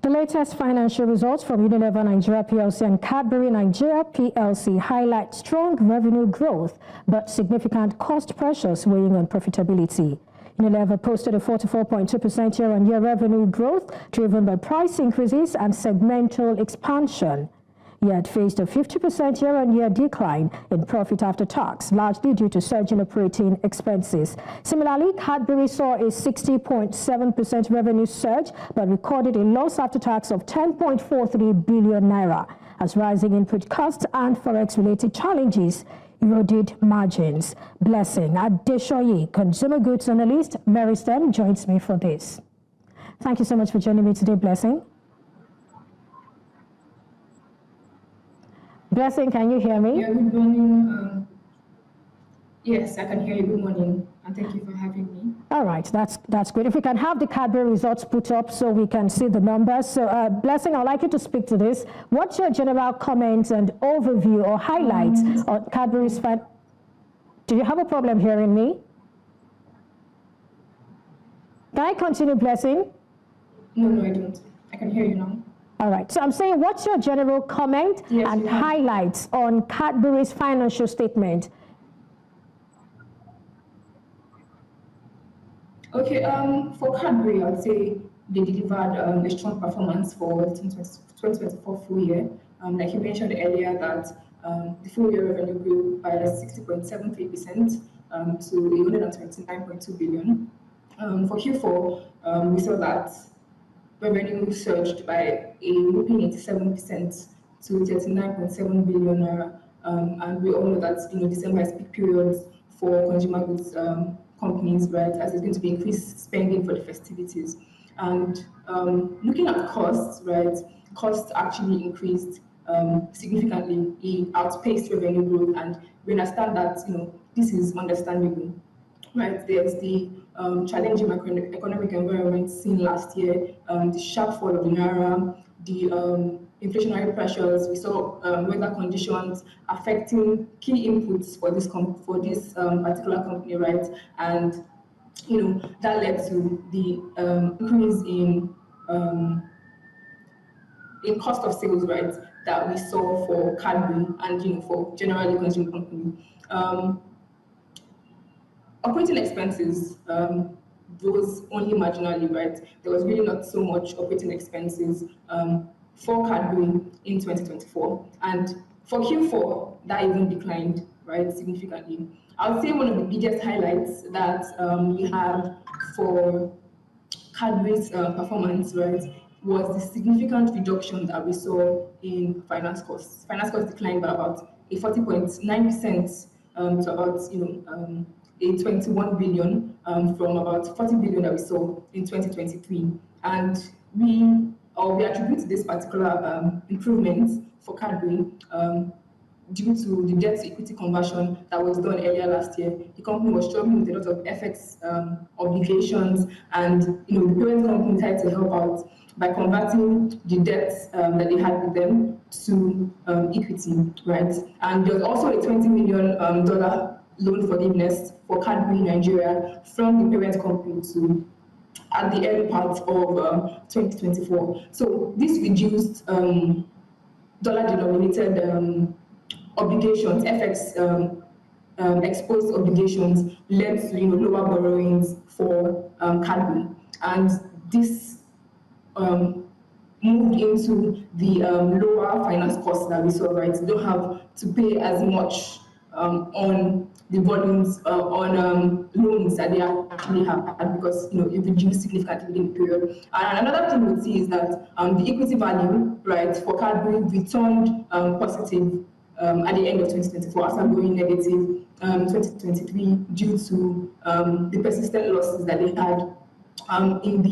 The latest financial results from Unilever Nigeria PLC and Cadbury Nigeria PLC highlight strong revenue growth, but significant cost pressures weighing on profitability. Unilever posted a 44.2% year-on-year revenue growth, driven by price increases and segmental expansion, yet faced a 50% year-on-year decline in profit after tax, largely due to surge in operating expenses. Similarly, Cadbury saw a 60.7% revenue surge, but recorded a loss after tax of 10.43 billion naira, as rising input costs and forex-related challenges eroded margins. Blessing Adesoye, Consumer Goods Analyst, Meristem, joins me for this. Thank you so much for joining me today, Blessing. Blessing, can you hear me? Yeah, good morning. Yes, I can hear you. Good morning, and thank you for having me. All right, that's good. If we can have the Cadbury results put up so we can see the numbers. So, Blessing, I'd like you to speak to this. What's your general comments and overview or highlights on Cadbury's Do you have a problem hearing me? Can I continue, Blessing? No, I don't. I can hear you now. All right, so I'm saying, what's your general comment and highlights on Cadbury's financial statement? Okay, for Cadbury, I'd say they delivered a strong performance for the 2024 full year. Like you mentioned earlier, that the full year revenue grew by 60.73% to 129.2 billion. For Q4, we saw that revenue surged by a whopping 87% to 39.7 billion naira. And we all know that December is peak period for consumer goods companies, right, as it's going to be increased spending for the festivities. And looking at costs, right, costs actually increased significantly. It outpaced revenue growth, and we understand that this is understandable, right? There's the challenging macroeconomic environment seen last year, the sharp fall of the naira, the inflationary pressures. We saw weather conditions affecting key inputs for this particular company, right? And that led to the increase in cost of sales, right, that we saw for Cadbury and for generally consumer company. Operating expenses rose only marginally, right? There was really not so much operating expenses for Cadbury in 2024. And for Q4, that even declined, right, significantly. I would say one of the biggest highlights that we have for Cadbury's performance, right, was the significant reduction that we saw in finance costs. Finance costs declined by about a 40.9% to about a 21 billion from about 40 billion that we saw in 2023. And we attribute this particular improvement for Cadbury due to the debt to equity conversion that was done earlier last year. The company was struggling with a lot of FX obligations, and the parent company tried to help out by converting the debts that they had with them to equity, right? And there was also a $20 million loan forgiveness for Cadbury Nigeria from the parent company to at the early part of 2024. So this reduced dollar-denominated obligations, FX exposed obligations, led to lower borrowings for Cadbury, and this moved into the lower finance costs that we saw. Right, you don't have to pay as much on the volumes on loans that they actually have, because it reduced significantly in the period. And another thing we see is that the equity value, right, for Cadbury returned positive at the end of 2024 after going negative 2023 due to the persistent losses that they had in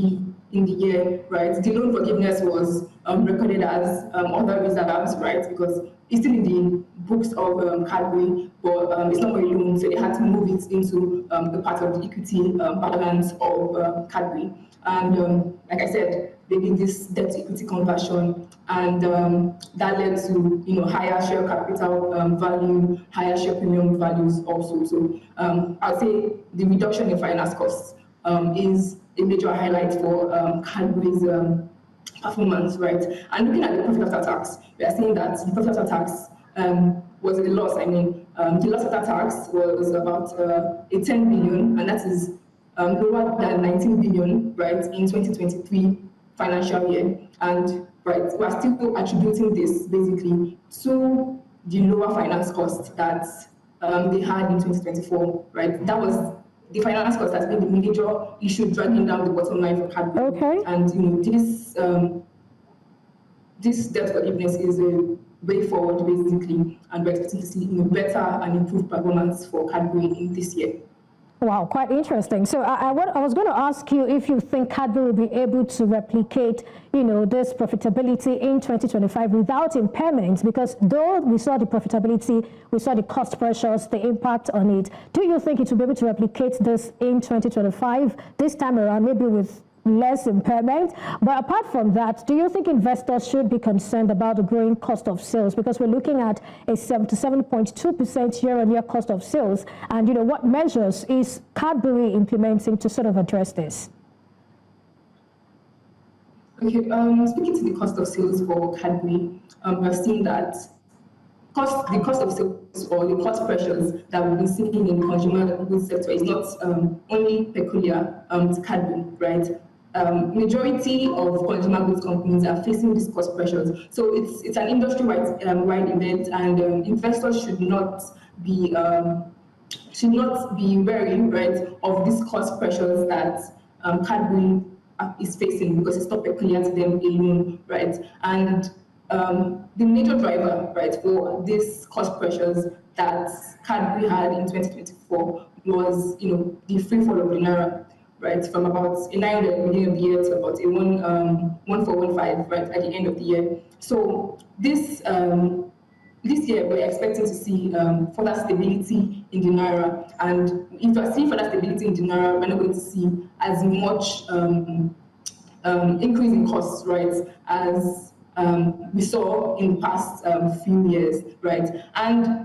the year, right? The loan forgiveness was recorded as other reserves, right, because it's still in the books of Cadbury, but it's not a loan, so they had to move it into the part of the equity balance of Cadbury. And like I said, they did this debt to equity conversion, and that led to higher share capital value, higher share premium values also. So I'd say the reduction in finance costs is a major highlight for Cadbury's performance, right? And looking at the profit after tax, we are seeing that the profit after tax was a loss. I mean, the loss after tax was about a 10 billion, and that is lower than 19 billion, right, in 2023 financial year. And right, we are still attributing this basically to the lower finance cost that they had in 2024, right? That was the finance cost has been the major issue dragging down the bottom line for Cadbury. Okay. And this debt forgiveness is a way forward, basically, and we're expecting to see better and improved performance for Cadbury in this year. Wow, quite interesting. So I was going to ask you if you think Cadbury will be able to replicate, this profitability in 2025 without impairments, because though we saw the profitability, we saw the cost pressures, the impact on it. Do you think it will be able to replicate this in 2025, this time around, maybe with less impairment? But apart from that, do you think investors should be concerned about the growing cost of sales? Because we're looking at a 77.2% year-on-year cost of sales. And, what measures is Cadbury implementing to sort of address this? Okay, speaking to the cost of sales for Cadbury, we're seeing that the cost of sales or the cost pressures that we've been seeing in the consumer goods sector is not only peculiar to Cadbury, right? Majority of consumer goods companies are facing these cost pressures. So it's an industry-wide event, and investors should not be wary, right, of these cost pressures that Cadbury is facing, because it's not peculiar to them alone, right? And the major driver, right, for these cost pressures that Cadbury had in 2024 was, the free fall of the naira, right, from about a 900 at the beginning of the year to about a 1,415, right, at the end of the year. So this year we're expecting to see further stability in the naira, and if we're seeing further stability in the naira, we're not going to see as much increase in costs, right, as we saw in the past few years, right? And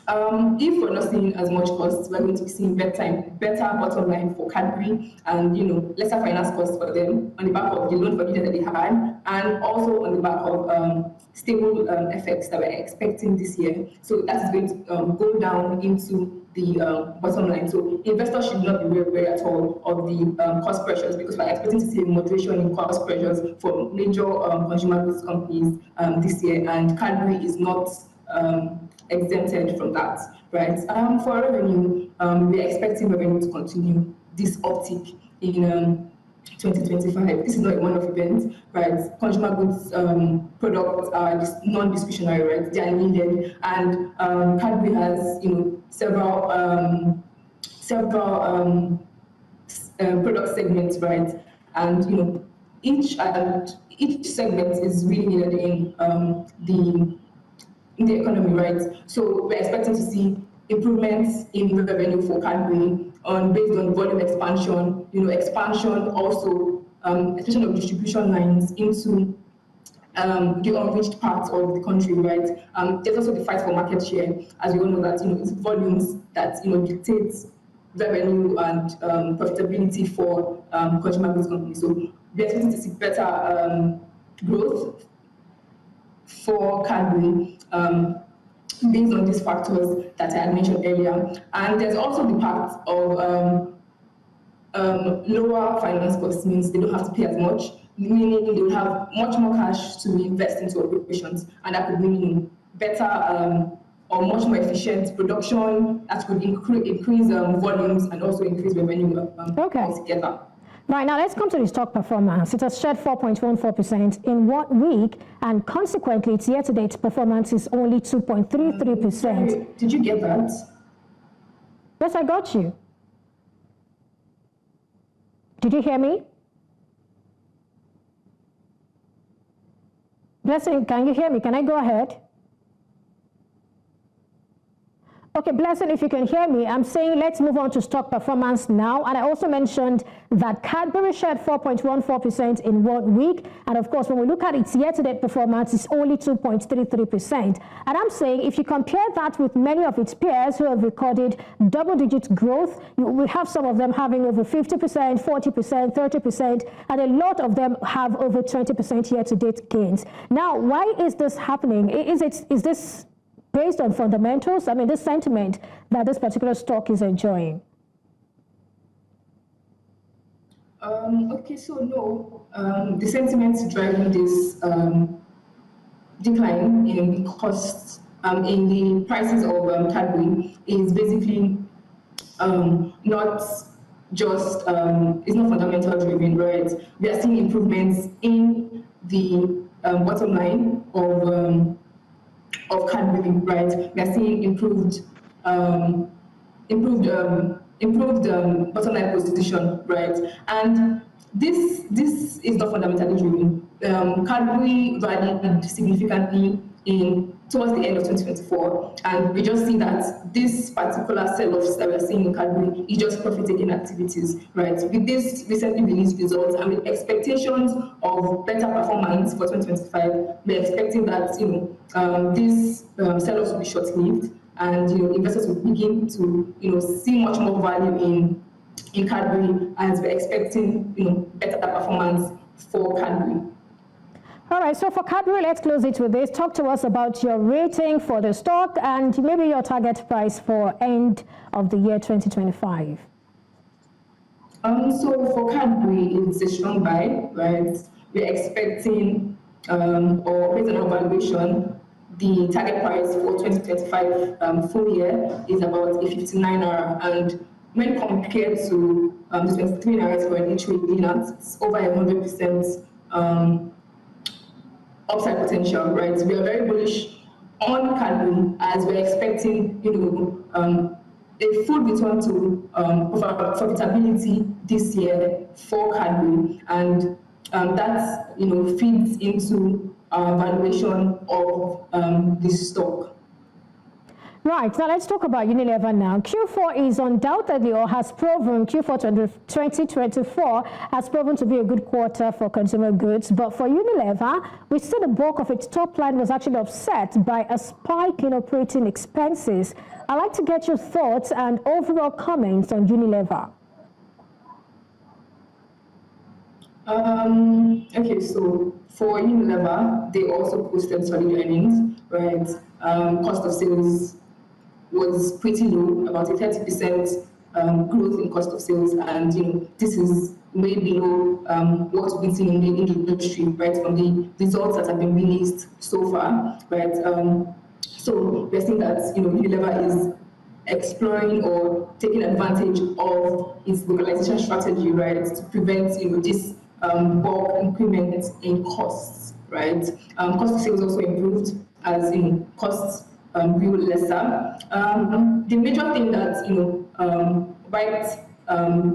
if we're not seeing as much costs, we're going to be seeing better bottom line for Cadbury, and lesser finance costs for them on the back of the loan forgiveness that they had, and also on the back of stable effects that we're expecting this year. So that is going to go down into the bottom line. So investors should not be wary at all of the cost pressures, because we're expecting to see a moderation in cost pressures for major consumer goods companies this year, and Cadbury is not exempted from that, right? For revenue, we're expecting revenue to continue this uptick in 2025. This is not a one-off event, right? Consumer goods products are non-discretionary, right? They are needed, and Cadbury has, several product segments, right? And each segment is really needed in the economy, right? So we're expecting to see improvements in revenue for Cadbury based on volume expansion, expansion also, expansion of distribution lines into the unreached parts of the country, right? There's also the fight for market share, as we all know that it's volumes that dictates revenue and profitability for consumer goods companies. So we're expecting to see better growth for Cadbury based on these factors that I had mentioned earlier. And there's also the part of lower finance costs, means they don't have to pay as much, meaning they will have much more cash to invest into operations, and that could mean better or much more efficient production that could increase volumes and also increase revenue altogether. Right, now let's come to the stock performance. It has shed 4.14% in 1 week, and consequently, its year-to-date performance is only 2.33%. Did you get that? Yes, I got you. Did you hear me? Blessing, can you hear me? Can I go ahead? Okay, Blessing, if you can hear me, I'm saying let's move on to stock performance now. And I also mentioned that Cadbury shared 4.14% in 1 week. And of course, when we look at its year-to-date performance, it's only 2.33%. And I'm saying if you compare that with many of its peers who have recorded double-digit growth, we have some of them having over 50%, 40%, 30%, and a lot of them have over 20% year-to-date gains. Now, why is this happening? Is this based on fundamentals? I mean, this sentiment that this particular stock is enjoying? Okay, so no, the sentiment driving this decline in costs, in the prices of Cadbury is basically not just, it's not fundamental driven, right? We are seeing improvements in the bottom line of Cadbury, right? We are seeing improved bottom line position, right? And this is not fundamentally driven. Cadbury rallied significantly towards the end of 2024, and we just see that this particular sell-offs that we're seeing in Cadbury is just profit-taking activities, right? With this recently released results and with expectations of better performance for 2025, we're expecting that this sell-offs will be short-lived, and investors will begin to see much more value in Cadbury, as we're expecting better performance for Cadbury. All right, so for Cadbury, let's close it with this. Talk to us about your rating for the stock and maybe your target price for end of the year 2025. So for Cadbury, it's a strong buy, right? We're expecting, or based on our valuation, the target price for 2025 full year is about a 59 naira, and when compared to the 23 naira currently trading at, it's over 100% upside potential, right? We are very bullish on Cadbury, as we're expecting, a full return to profitability this year for Cadbury, and that feeds into valuation of this stock. Right, now let's talk about Unilever now. Q4 is undoubtedly, or has proven, Q4 2024 has proven to be a good quarter for consumer goods. But for Unilever, we see the bulk of its top line was actually offset by a spike in operating expenses. I'd like to get your thoughts and overall comments on Unilever. Okay, so for Unilever, they also posted solid earnings, right? Cost of sales was pretty low, about a 30% growth in cost of sales, and this is way below what we've seen in the industry, right, from the results that have been released so far, right? So we're seeing that Unilever is exploring or taking advantage of its localization strategy, right, to prevent this bulk increment in costs, right? Cost of sales also improved as costs grew lesser. The major thing that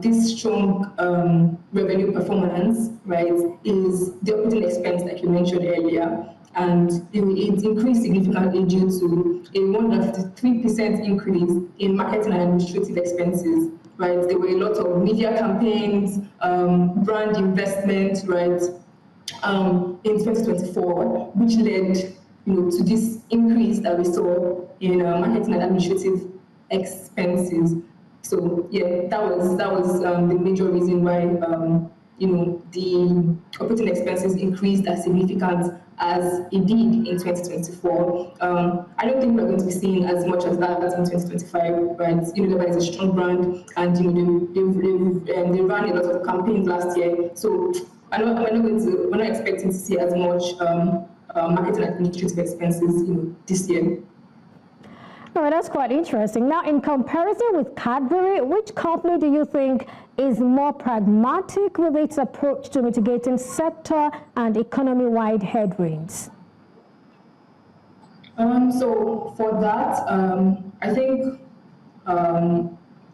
this strong revenue performance, right, is the operating expense, like you mentioned earlier, and it increased significantly due to a 153% increase in marketing and administrative expenses, right? There were a lot of media campaigns, brand investment, right, in 2024, which led to this increase that we saw in marketing and administrative expenses. So yeah, that was the major reason why the operating expenses increased as significant as it did in 2024. I don't think we're going to be seeing as much as that in 2025, right? Unilever is a strong brand, and they ran a lot of campaigns last year. So we're not expecting to see as much marketing and administrative expenses this year. Oh, that's quite interesting. Now, in comparison with Cadbury, which company do you think is more pragmatic with its approach to mitigating sector and economy-wide headwinds? So for that, I think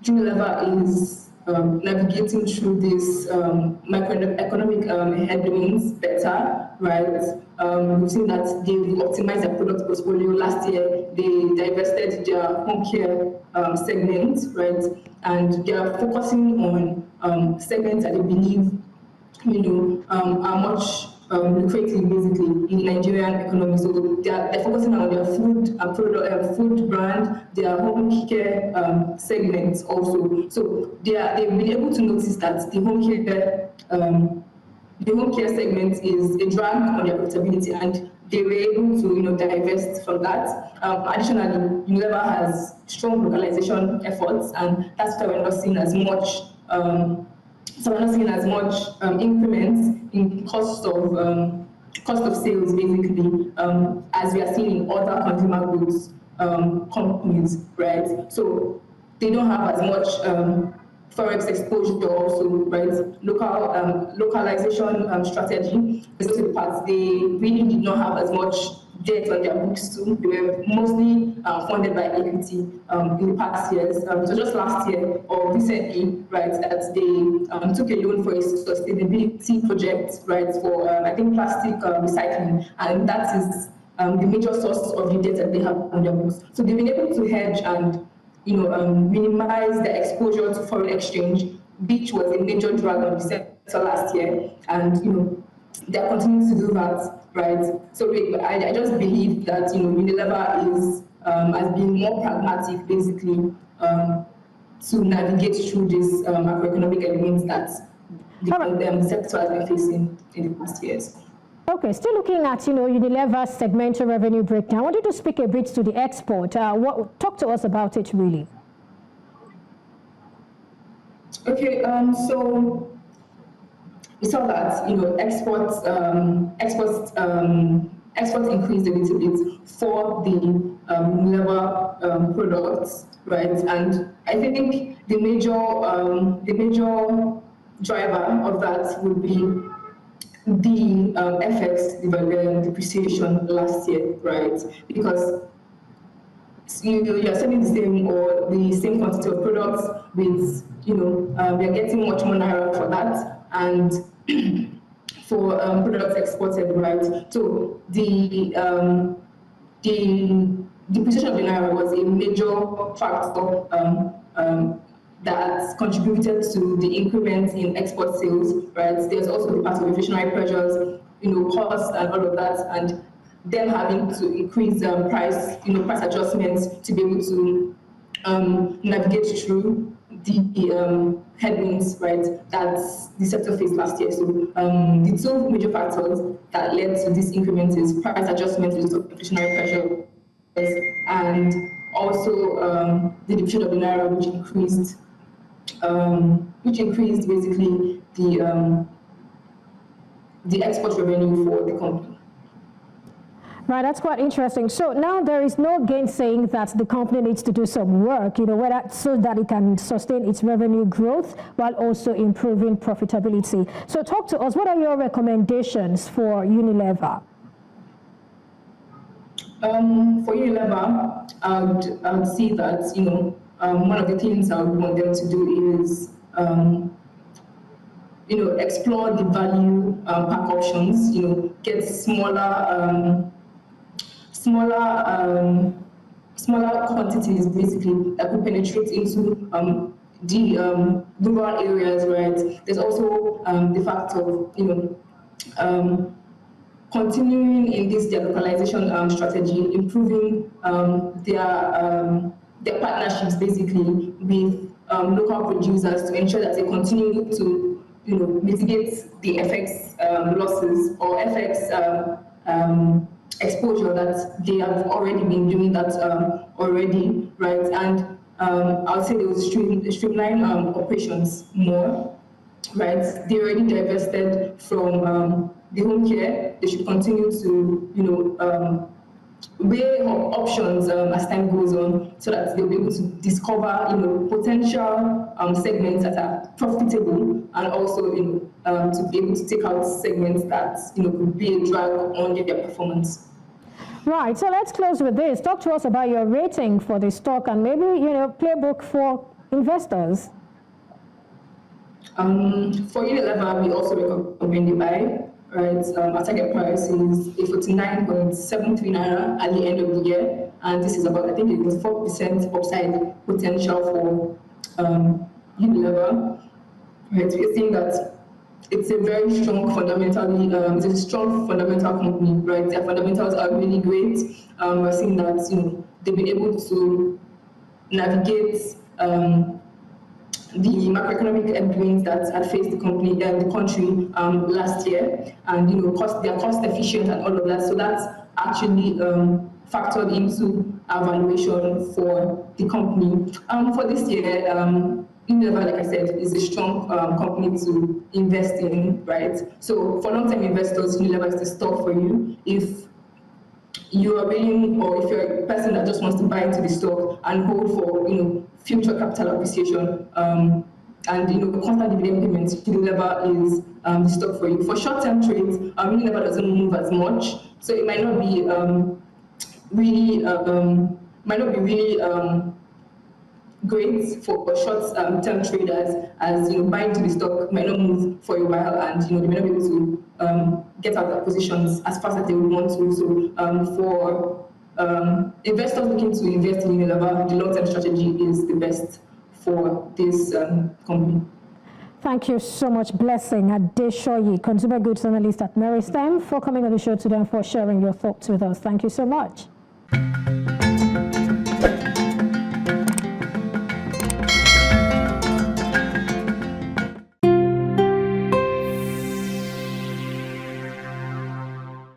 Unilever is navigating through these macroeconomic headwinds better, right? We've seen that they've optimized their product portfolio. Last year, they divested their home care segment, right? And they are focusing on segments that they believe, are much lucrative basically in the Nigerian economy. So they're focusing on their food brand, their home care segments also. So they've been able to notice that the home care segment is a drag on their profitability, and they were able to divest from that. Additionally, Unilever has strong localization efforts, and that's why we're not seeing as much. So we're not seeing as much increments in cost of sales, basically, as we are seeing in other consumer goods companies, right? So they don't have as much forex exposure also, right? Localization strategy is also the part. They really did not have as much debt on their books too. They were mostly funded by equity in the past years. So just last year or recently, right, that they took a loan for a sustainability project, right, for I think plastic recycling, and that is the major source of the debt that they have on their books. So they've been able to hedge and minimize the exposure to foreign exchange, which was a major drag on the sector last year, and they're continuing to do that, right? So I just believe that Unilever has been more pragmatic, basically, to navigate through these macroeconomic elements that the sector has been facing in the past years. Okay, still looking at Unilever's segmental revenue breakdown. I want you to speak a bit to the export. Talk to us about it, really. Okay, so we saw that exports increased a little bit for the Unilever products, right? And I think the major driver of that would be the FX depreciation last year, right? Because you're selling the same quantity of products with we're getting much more naira for that, and for products exported, right? So the depreciation of the naira was a major factor that contributed to the increment in export sales, right? There's also the part of inflationary pressures, costs and all of that, and them having to increase price adjustments to be able to navigate through the headwinds, right, that the sector faced last year. So the two major factors that led to this increment is price adjustments with inflationary pressure, and also the depreciation of the naira, which increased basically the export revenue for the company. Right, that's quite interesting. So now there is no gainsaying that the company needs to do some work, so that it can sustain its revenue growth while also improving profitability. So talk to us, what are your recommendations for Unilever? For Unilever, I would see that, one of the things I would want them to do is, explore the value pack options, get smaller quantities, basically, that could penetrate into the rural areas, right? There's also the fact of, continuing in this localization strategy, improving their partnerships, basically, with local producers to ensure that they continue to, mitigate the FX losses or FX exposure that they have already been doing that already, right? And I would say they will streamline operations more, right? They already divested from the home care. They should continue to, weigh options as time goes on, so that they'll be able to discover, potential segments that are profitable, and also, to be able to take out segments that, could be a drag on their performance. Right, so let's close with this. Talk to us about your rating for the stock and maybe, playbook for investors. For Unilever, we also recommend you buy. right? Our target price is 49.73 naira at the end of the year, and this is about, I think it was 4% upside potential for Unilever, right? We're seeing that it's a very strong it's a strong fundamental company, right? Their fundamentals are really great. We're seeing that, they've been able to navigate the macroeconomic headwinds that had faced the country last year, and they're cost efficient and all of that. So that's actually factored into our valuation for the company. For this year, Unilever, like I said, is a strong company to invest in, right? So for long-term investors, Unilever is the stock for you. If you are willing, or if you're a person that just wants to buy into the stock and hold for future capital appreciation, and constant dividend payments, Unilever is the stock for you. For short-term trades, Unilever doesn't move as much, so it might not be really great for short-term traders, as buying to the stock might not move for a while, and they may not be able to get out their positions as fast as they would want to. So for investors looking to invest in Unilever, the long-term strategy is the best for this company. Thank you so much, Blessing Adesoye, Consumer Goods Analyst at Meristem, for coming on the show today and for sharing your thoughts with us. Thank you so much.